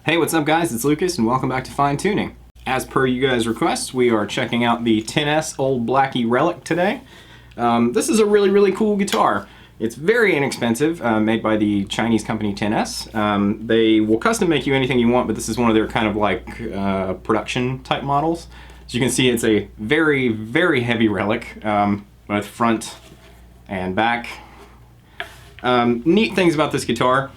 Hey, what's up guys? It's Lucas and welcome back to Fine Tuning. As per you guys' requests, we are checking out the 10S Old Blackie Relic today. This is a really cool guitar. It's very inexpensive, made by the Chinese company 10S. They will custom make you anything you want, but this is one of their kind of like production type models. As you can see, it's a very heavy relic, both front and back. Neat things about this guitar,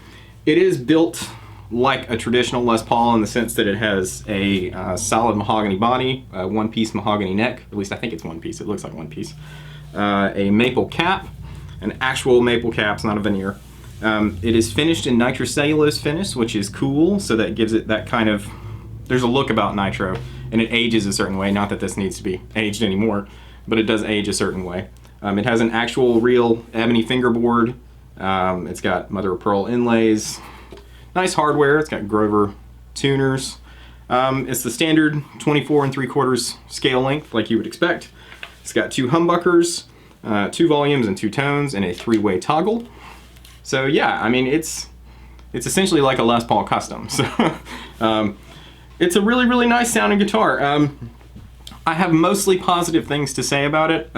it is built like a traditional Les Paul in the sense that it has a solid mahogany body, a one-piece mahogany neck, at least I think it's one piece, it looks like one piece, a maple cap, an actual maple cap, it's not a veneer. It is finished in nitrocellulose finish, which is cool, so that gives it that kind of, there's a look about nitro, and it ages a certain way, not that this needs to be aged anymore, but it does age a certain way. It has an actual real ebony fingerboard, it's got mother of pearl inlays, nice hardware, it's got Grover tuners. It's the standard 24 3/4 scale length like you would expect. It's got two humbuckers, 2 volumes and 2 tones, and a 3-way toggle. So yeah, I mean it's essentially like a Les Paul custom. So it's a really nice sounding guitar. I have mostly positive things to say about it.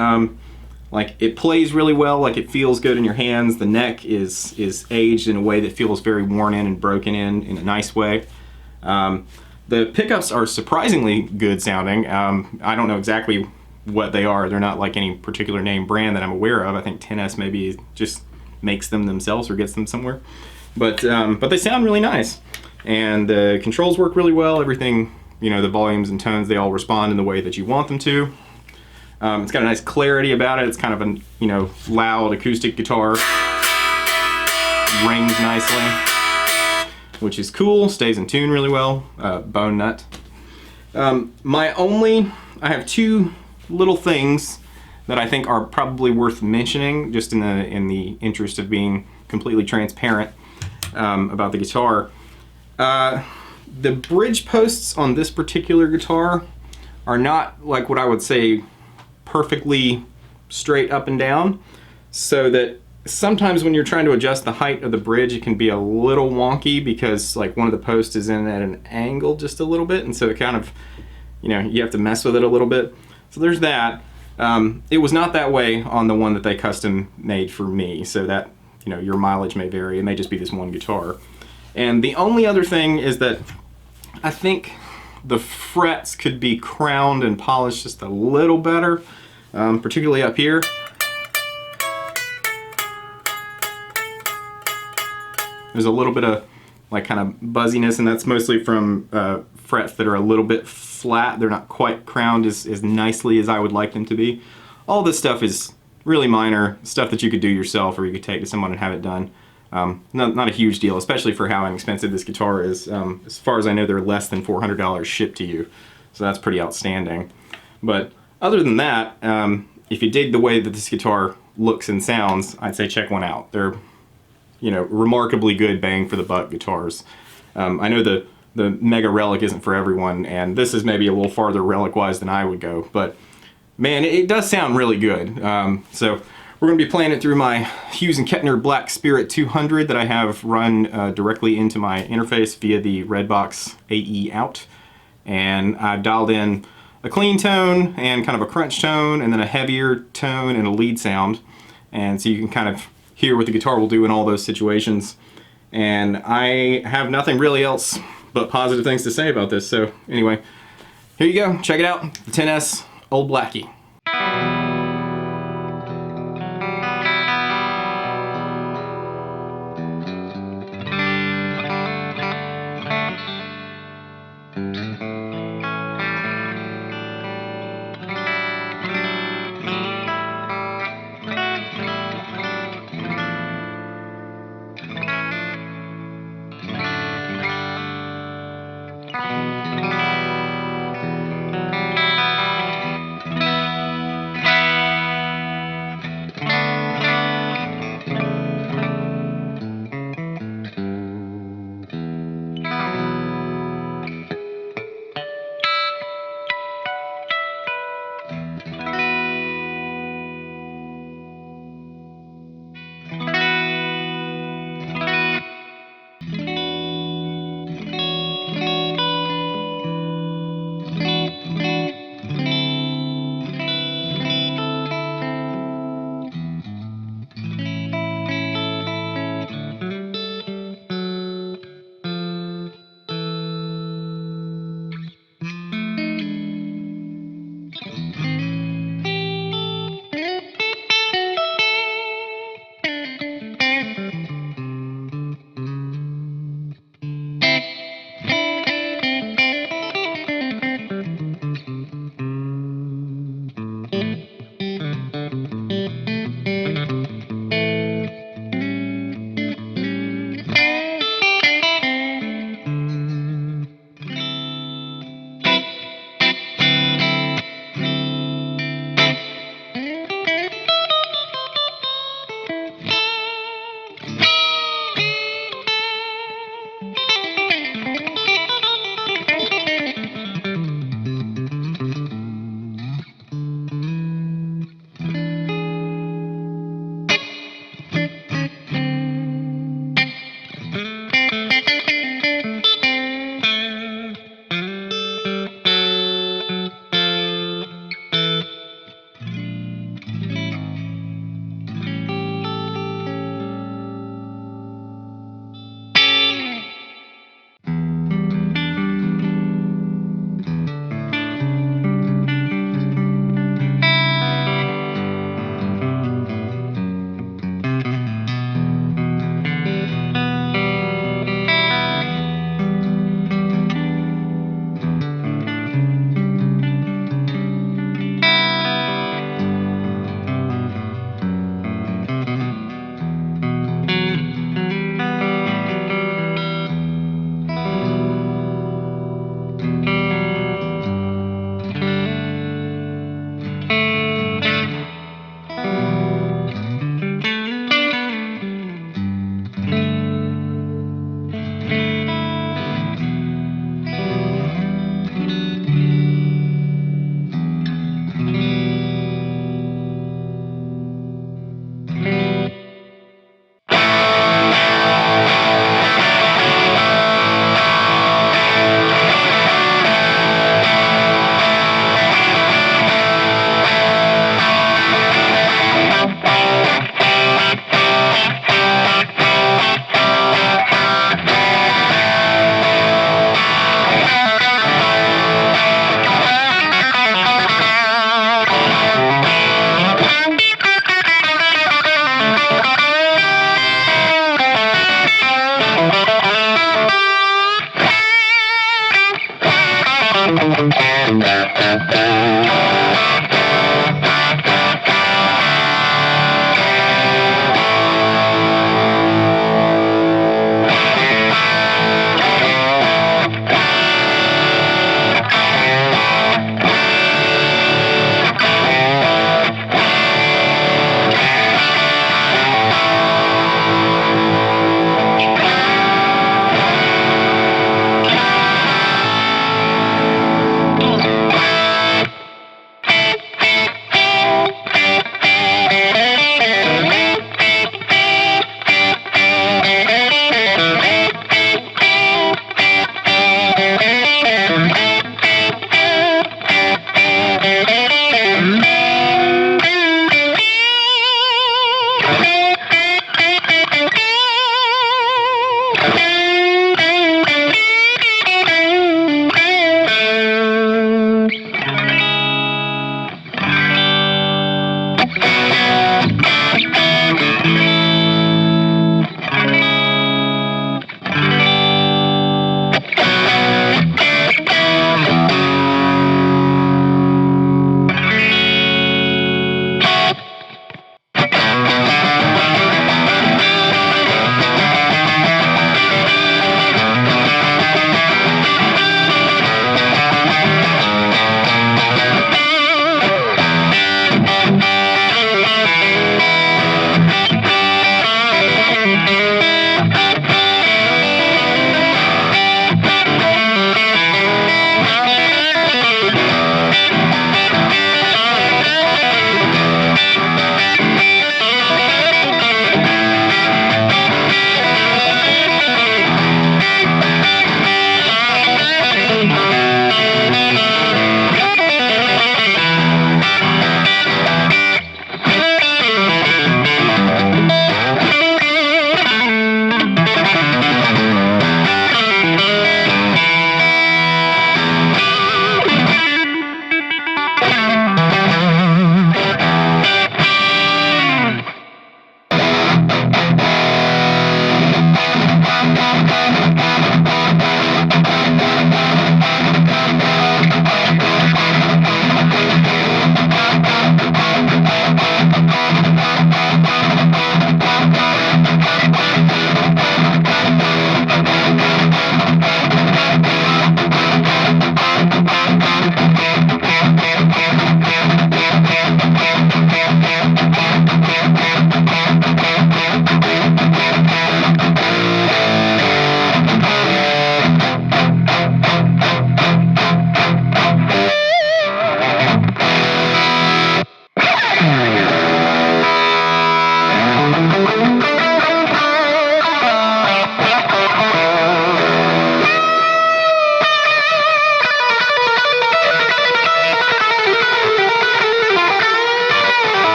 Like it plays really well, like it feels good in your hands. The neck is aged in a way that feels very worn in and broken in a nice way. The pickups are surprisingly good sounding. I don't know exactly what they are. They're not like any particular name brand that I'm aware of. I think 10S maybe just makes them themselves or gets them somewhere. But they sound really nice. And the controls work really well. Everything, you know, the volumes and tones, they all respond in the way that you want them to. It's got a nice clarity about it. It's kind of a, you know, loud acoustic guitar. Rings nicely, which is cool. Stays in tune really well. Bone nut. I have 2 little things that I think are probably worth mentioning, just in the interest of being completely transparent about the guitar. The bridge posts on this particular guitar are not like what I would say perfectly straight up and down, so that sometimes when you're trying to adjust the height of the bridge it can be a little wonky because like one of the posts is in at an angle just a little bit, and so it kind of, you know, you have to mess with it a little bit. So there's that. It was not that way on the one that they custom made for me, so that, you know, your mileage may vary. It may just be this one guitar. And the only other thing is that I think the frets could be crowned and polished just a little better, particularly up here. There's a little bit of like kind of buzziness, and that's mostly from frets that are a little bit flat. They're not quite crowned as nicely as I would like them to be. All this stuff is really minor, stuff that you could do yourself or you could take to someone and have it done. Not a huge deal, especially for how inexpensive this guitar is. As far as I know, they're less than $400 shipped to you, so that's pretty outstanding. But other than that, if you dig the way that this guitar looks and sounds, I'd say check one out. They're, you know, remarkably good bang for the buck guitars. I know the Mega-Relic isn't for everyone, and this is maybe a little farther relic-wise than I would go, but man, it does sound really good. So we're going to be playing it through my Hughes & Kettner Black Spirit 200 that I have run directly into my interface via the Redbox AE out. And I've dialed in a clean tone and kind of a crunch tone, and then a heavier tone and a lead sound. And so you can kind of hear what the guitar will do in all those situations. And I have nothing really else but positive things to say about this. So anyway, here you go. Check it out. The 10S Old Blackie.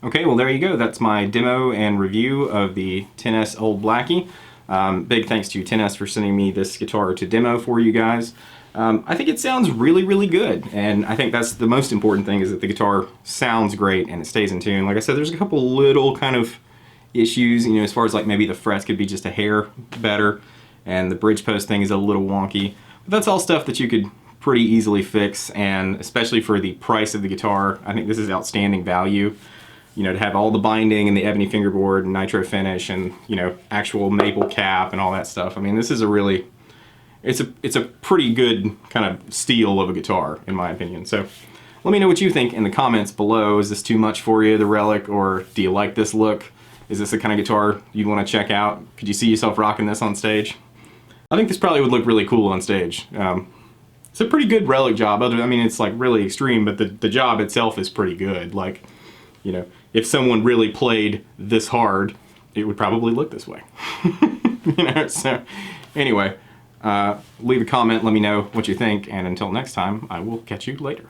Okay, well there you go. That's my demo and review of the 10S Old Blackie. Big thanks to 10S for sending me this guitar to demo for you guys. I think it sounds really, really good, and I think that's the most important thing, is that the guitar sounds great and it stays in tune. Like I said, there's a couple little kind of issues, you know, as far as like maybe the frets could be just a hair better, and the bridge post thing is a little wonky. But that's all stuff that you could pretty easily fix, and especially for the price of the guitar, I think this is outstanding value. You know, to have all the binding and the ebony fingerboard and nitro finish and, you know, actual maple cap and all that stuff. I mean, this is a really, it's a pretty good kind of steal of a guitar, in my opinion. So let me know what you think in the comments below. Is this too much for you, the Relic, or do you like this look? Is this the kind of guitar you'd want to check out? Could you see yourself rocking this on stage? I think this probably would look really cool on stage. It's a pretty good Relic job. I mean, it's like really extreme, but the job itself is pretty good. Like, you know, if someone really played this hard, it would probably look this way. You know, so anyway, leave a comment, let me know what you think, and until next time, I will catch you later.